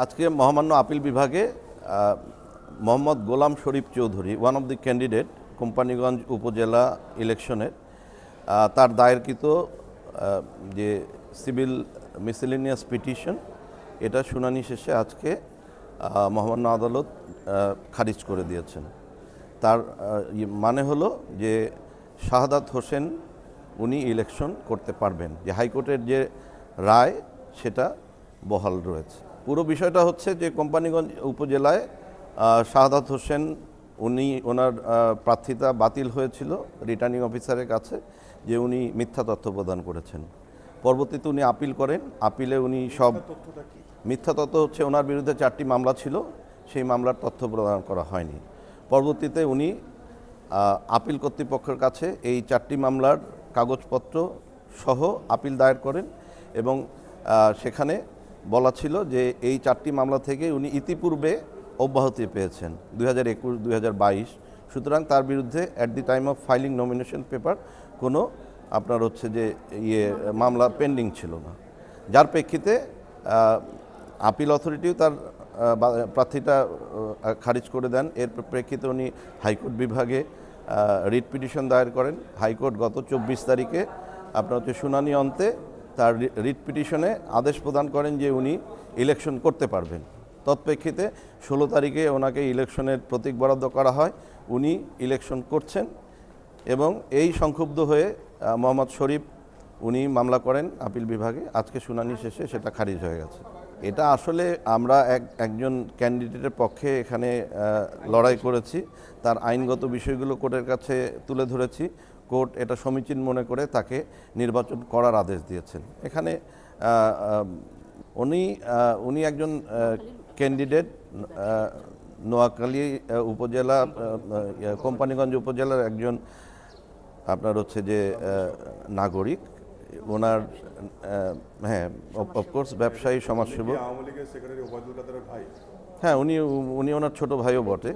আজকে মহামান্য আপিল বিভাগে Mohammad Golam Sharif Chowdhury one of the candidate Companiganj Upazila ইলেকশনের তার দায়েরকৃত যে সিভিল মিসেলেনিয়াস পিটিশন এটা শুনানি শেষে আজকে মহামান্য আদালত খারিজ করে দিয়েছেন। তার মানে হলো যে শাহাদাত হোসেন উনি ইলেকশন করতে পারবেন, যে হাইকোর্টের যে রায় সেটা বহাল রয়েছে। পুরো বিষয়টা হচ্ছে যে কোম্পানিগঞ্জ উপজেলায় শাহাদাত হোসেন ওনার প্রার্থিতা বাতিল হয়েছিল রিটার্নিং অফিসারের কাছে, যে উনি মিথ্যা তথ্য প্রদান করেছেন। পরবর্তীতে উনি আপিল করেন। আপিলে উনি সব মিথ্যা তথ্য হচ্ছে ওনার বিরুদ্ধে 4টি মামলা ছিল, সেই মামলার তথ্য প্রদান করা হয়নি। পরবর্তীতে উনি আপিল কর্তৃপক্ষের কাছে এই 4টি মামলার কাগজপত্র সহ আপিল দায়ের করেন এবং সেখানে বলা ছিল যে এই 4টি মামলা থেকে উনি ইতিপূর্বে অব্যাহতি পেয়েছেন 2021, 2022। সুতরাং তার বিরুদ্ধে at the time of filing nomination paper কোনো আপনার হচ্ছে যে মামলা পেন্ডিং ছিল না, যার প্রেক্ষিতে আপিল অথরিটিও তার প্রার্থীটা খারিজ করে দেন। এর প্রেক্ষিতে উনি হাইকোর্ট বিভাগে রিট পিটিশন দায়ের করেন। হাইকোর্ট গত 24 তারিখে আপনার হচ্ছে শুনানি অন্তে তার রিট পিটিশনে আদেশ প্রদান করেন যে উনি ইলেকশন করতে পারবেন। তৎপ্রেক্ষিতে 16 তারিখে ওনাকে ইলেকশনের প্রতীক বরাদ্দ করা হয়, উনি ইলেকশন করছেন এবং এই সংক্ষুব্ধ হয়ে মোহাম্মদ শরীফ উনি মামলা করেন আপিল বিভাগে। আজকে শুনানি শেষে সেটা খারিজ হয়ে গেছে। এটা আসলে আমরা একজন ক্যান্ডিডেটের পক্ষে এখানে লড়াই করেছি, তার আইনগত বিষয়গুলো কোর্টের কাছে তুলে ধরেছি। কোর্ট এটা সমীচীন মনে করে তাকে নির্বাচন করার আদেশ দিয়েছেন। এখানে উনি একজন ক্যান্ডিডেট, নোয়াখালী উপজেলা কোম্পানিগঞ্জ উপজেলার একজন আপনার হচ্ছে যে নাগরিক। ওনার হ্যাঁ অফকোর্স ব্যবসায়ী, সমাজসেবক। হ্যাঁ, উনি ওনার ছোট ভাইও বটে।